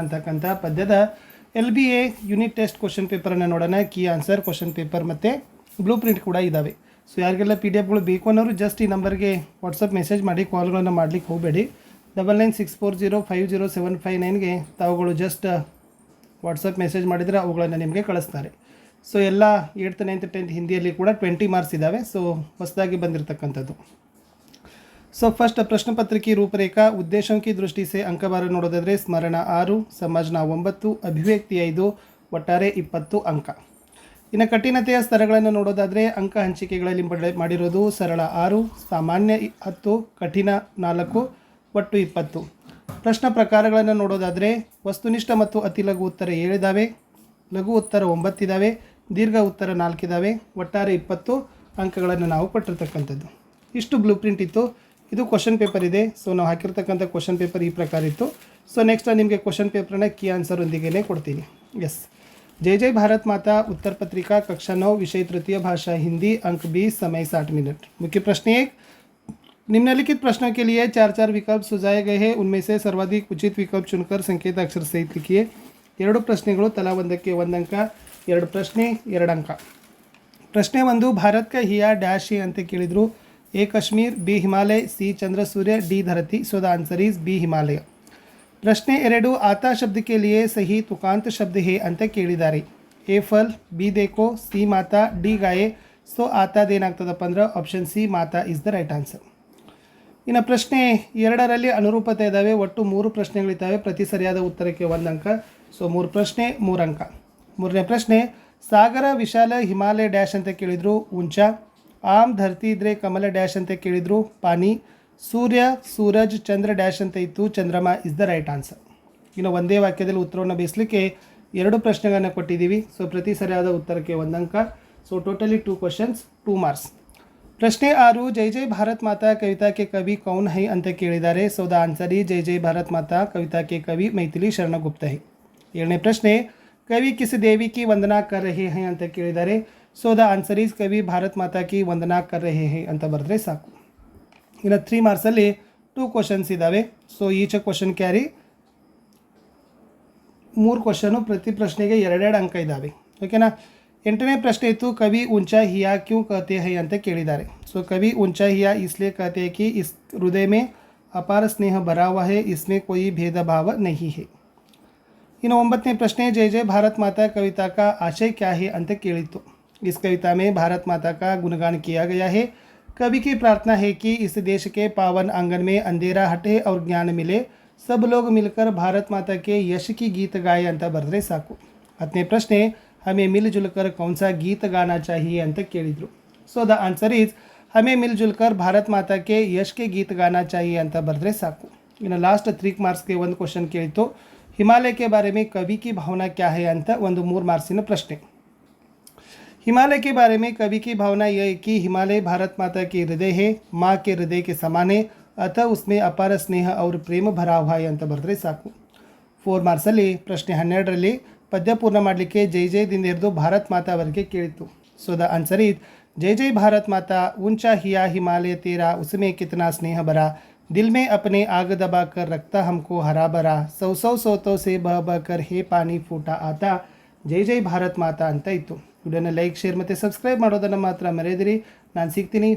ಅಂತಕ್ಕಂಥ ಪದ್ಯದ LBA unit test question ಪೇಪರನ್ನು ನೋಡೋಣ. ಕೀ ಆನ್ಸರ್ ಕ್ವಶನ್ ಪೇಪರ್ ಮತ್ತು ಬ್ಲೂ ಪ್ರಿಂಟ್ ಕೂಡ ಇದ್ದಾವೆ. ಸೊ ಯಾರಿಗೆಲ್ಲ PDF ಬೇಕು ಅನ್ನೋರು ಜಸ್ಟ್ ಈ ನಂಬರ್ಗೆ ವಾಟ್ಸಪ್ ಮೆಸೇಜ್ ಮಾಡಿ, ಕಾಲ್ಗಳನ್ನು ಮಾಡಲಿಕ್ಕೆ ಹೋಗಬೇಡಿ. 9964050759ಗೆ ತಾವುಗಳು ಜಸ್ಟ್ ವಾಟ್ಸಪ್ ಮೆಸೇಜ್ ಮಾಡಿದರೆ ಅವುಗಳನ್ನು ನಿಮಗೆ ಕಳಿಸ್ತಾರೆ. ಸೊ ಎಲ್ಲ 8th 9th 10th ಹಿಂದಿಯಲ್ಲಿ ಕೂಡ 20 ಮಾರ್ಕ್ಸ್ ಇದ್ದಾವೆ. ಸೊ ಹೊಸದಾಗಿ ಬಂದಿರತಕ್ಕಂಥದ್ದು. ಸೊ ಫಸ್ಟ್ ಪ್ರಶ್ನೆ ಪತ್ರಿಕೆ ರೂಪರೇಖಾ ಉದ್ದೇಶों की दृष्टि से ಅಂಕಭಾರ ನೋಡೋದಾದರೆ ಸ್ಮರಣ 6, ಸಮಜ್ನ 9, ಅಭಿವ್ಯಕ್ತಿ 5, ಒಟ್ಟಾರೆ 20 ಅಂಕ. ಇನ್ನು ಕಠಿಣತೆಯ ಸ್ತರಗಳನ್ನು ನೋಡೋದಾದರೆ ಅಂಕ ಹಂಚಿಕೆಗಳಲ್ಲಿ ಮಾಡಿರೋದು ಸರಳ 6, ಸಾಮಾನ್ಯ 10, ಕಠಿಣ 4, ಒಟ್ಟು 20. ಪ್ರಶ್ನೆ ಪ್ರಕಾರಗಳನ್ನು ನೋಡೋದಾದರೆ ವಸ್ತುನಿಷ್ಠ ಮತ್ತು ಅತಿ ಲಘು ಉತ್ತರ 7 ಇದ್ದಾವೆ, ಲಘು ಉತ್ತರ 9 ಇದ್ದಾವೆ, ದೀರ್ಘ ಉತ್ತರ 4 ಇದ್ದಾವೆ, ಒಟ್ಟಾರೆ 20 ಅಂಕಗಳನ್ನು ನಾವು ಕೊಟ್ಟಿರ್ತಕ್ಕಂಥದ್ದು. ಇಷ್ಟು ಬ್ಲೂ ಪ್ರಿಂಟ್ ಇತ್ತು. ಇದು ಕ್ವಶನ್ ಪೇಪರ್ ಇದೆ. ಸೊ ನಾವು ಹಾಕಿರ್ತಕ್ಕಂಥ ಕ್ವಶನ್ ಪೇಪರ್ ಈ ಪ್ರಕಾರ ಇತ್ತು. ಸೊ ನೆಕ್ಸ್ಟ್ ನಿಮಗೆ ಕ್ವಶನ್ ಪೇಪರ್ನ ಕೀ ಆನ್ಸರ್ ಒಂದಿಗೆ ಕೊಡ್ತೀನಿ. ಎಸ್, जय जय भारत माता उत्तर पत्रिका कक्षा 9 विषय तृतीय भाषा हिंदी अंक 20 समय 60 मिनट. मुख्य प्रश्न 1, निम्नलिखित प्रश्नों के लिए 4 विकल्प सुझाए गए हैं. उनमें से सर्वाधिक उचित विकल्प चुनकर संकेत अक्षर सहित लिखिए. 2 ಪ್ರಶ್ನೆಗಳು ತಲಾ ಒಂದಕ್ಕೆ 1 ಅಂಕ, 2 ಪ್ರಶ್ನೆ 2 ಅಂಕ. ಪ್ರಶ್ನೆ 1, ಭಾರತ का हिया डैश है ಅಂತ ಕೇಳಿದ್ರು. A Kashmir, B Himalaya, C Chandra Surya, D धरती. So the answer is B Himalaya. ಪ್ರಶ್ನೆ 2, ಆತಾ ಶಬ್ದ के लिए सही तुकांत शब्द है ಅಂತ ಕೇಳಿದ್ದಾರೆ. A फल, B देखो, C माता, D गाये. ಸೊ ಆತಾ ಏನಾಗ್ತದಪ್ಪ ಅಂದ್ರೆ option C Mata is the right answer. ಇನ್ನು ಪ್ರಶ್ನೆ 2ರಲ್ಲಿ ಅನುರೂಪತೆ ಇದ್ದಾವೆ. ಒಟ್ಟು 3 ಪ್ರಶ್ನೆಗಳಿದ್ದಾವೆ. ಪ್ರತಿ ಸರಿಯಾದ ಉತ್ತರಕ್ಕೆ 1 ಅಂಕ. ಸೊ 3 ಪ್ರಶ್ನೆ 3 ಅಂಕ. 3ನೇ ಪ್ರಶ್ನೆ, ಸಾಗರ ವಿಶಾಲ ಹಿಮಾಲಯ ಡ್ಯಾಶ್ ಅಂತ ಕೇಳಿದ್ರು. ಉಂಚ. ಆಮ್ ಧರ್ತಿ ಇದ್ರೆ ಕಮಲ ಡ್ಯಾಶ್ ಅಂತ ಕೇಳಿದ್ರು. ಪಾನಿ. ಸೂರ್ಯ, ಸೂರಜ್, ಚಂದ್ರ ಡ್ಯಾಶ್ ಅಂತ ಇತ್ತು. ಚಂದ್ರಮ ಇಸ್ ದ ರೈಟ್ ಆನ್ಸರ್. ಇನ್ನು ಒಂದೇ ವಾಕ್ಯದಲ್ಲಿ ಉತ್ತರವನ್ನು ಬೇಯಿಸಲಿಕ್ಕೆ 2 ಪ್ರಶ್ನೆಗಳನ್ನು ಕೊಟ್ಟಿದ್ದೀವಿ. ಸೊ ಪ್ರತಿ ಸರಿಯಾದ ಉತ್ತರಕ್ಕೆ 1 ಅಂಕ. So totally 2 questions 2 marks. ಪ್ರಶ್ನೆ 6, ಜೈ ಜೈ ಭಾರತ್ ಮಾತಾ ಕವಿತಾ ಕೆ ಕವಿ ಕೌನ್ ಹೈ ಅಂತ ಕೇಳಿದ್ದಾರೆ. ಸೊ ದ ಆನ್ಸರ್ ಈ ಜೈ ಜೈ ಭಾರತ್ ಮಾತಾ ಕವಿತಾ ಕೆ ಕವಿ ಮೈಥಿಲಿ ಶರಣ ಗುಪ್ತ ಹೈ. 7ನೇ ಪ್ರಶ್ನೆ, ಕವಿ ಕಿಸ್ ದೇವಿ ಕಿ ವಂದನಾ ಕರ್ ರಹೆ ಹೈ ಅಂತ ಕೇಳಿದ್ದಾರೆ. ಸೊ ದ ಆನ್ಸರ್ ಈಸ್ ಕವಿ ಭಾರತ್ ಮಾತಾ ಕಿ ವಂದನಾ ಕರ್ ರಹೆ ಹೈ ಅಂತ ಬರೆದ್ರೆ ಸಾಕು. ಇನ್ನು 3 ಮಾರ್ಕ್ಸಲ್ಲಿ 2 ಕ್ವಶನ್ಸ್ ಇದ್ದಾವೆ. So each question carry 3 question, ಪ್ರತಿ ಪ್ರಶ್ನೆಗೆ 2 ಅಂಕ ಇದ್ದಾವೆ. ಓಕೆನಾ. 8ನೇ ಪ್ರಶ್ನೆ ಇತ್ತು, ಕವಿ ऊंचा हिया क्यों कहते हैं ಅಂತ ಕೇಳಿದ್ದಾರೆ. ಸೊ ಕವಿ ऊंचा हिया इसलिए कहते हैं कि इस हृदय में अपार स्नेह भरा हुआ है, इसमें कोई भेदभाव नहीं है. ಇನ್ನು 9ನೇ ಪ್ರಶ್ನೆ, जय जय भारत माता कविता का आशय क्या है ಅಂತ ಕೇಳಿತ್ತು. इस कविता में भारत माता का गुणगान किया गया है. कवि की प्रार्थना है कि इस देश के पावन आंगन में अंधेरा हटे और ज्ञान मिले. सब लोग मिलकर भारत माता के यश की गीत गाए ಅಂತ ಬರೆದ್ರೆ ಸಾಕು. 10ನೇ ಪ್ರಶ್ನೆ, हमें मिलजुल कर कौन सा गीत गाना चाहिए ಅಂತ ಕೇಳಿದ್ರು. ಸೊ ದ ಆನ್ಸರ್ ಈಸ್ हमें मिलजुल कर भारत माता के यश के गीत गाना चाहिए ಅಂತ ಬರೆದ್ರೆ ಸಾಕು. ಇನ್ನು ಲಾಸ್ಟ್ 3 ಮಾರ್ಕ್ಸ್ಗೆ 1 ಕ್ವಶನ್ ಕೇಳಿತ್ತು. ಹಿಮಾಲಯ के बारे में कवि की भावना क्या है ಅಂತ ಒಂದು 3 ಮಾರ್ಕ್ಸಿನ ಪ್ರಶ್ನೆ. हिमालय के बारे में कवि की भावना यह है कि हिमालय भारत माता के हृदय है, माँ के हृदय के समान है, अतः उसमें अपार स्नेह और प्रेम भरा हुआ है ಅಂತ ಬರೆದ್ರೆ ಸಾಕು. 4 ಮಾರ್ಕ್ಸಲ್ಲಿ ಪ್ರಶ್ನೆ 12ರಲ್ಲಿ ಪದ್ಯ ಪೂರ್ಣ ಮಾಡಲಿಕ್ಕೆ ಜೈ ಜೈದಿಂದ ಹಿಡಿದು ಭಾರತ್ ಮಾತಾವರೆಗೆ ಕೇಳಿತ್ತು. ಸೊ ದ ಆನ್ಸರ್ ಈಸ್ जय जय भारत माता ऊंचा हिया हिमालय तेरा, उसमें कितना स्नेह भरा, दिल में अपने आग दबा कर रखता हमको हरा भरा, सौ सौ सोतों से बह बह कर हे पानी फूटा आता, जय जय भारत माता ಅಂತ ಇತ್ತು. ವಿಡಿಯೋನ ಲೈಕ್, ಶೇರ್ ಮತ್ತು ಸಬ್ಸ್ಕ್ರೈಬ್ ಮಾಡೋದನ್ನು ಮಾತ್ರ ಮರೆಯದಿರಿ. ನಾನು ಸಿಗ್ತೀನಿ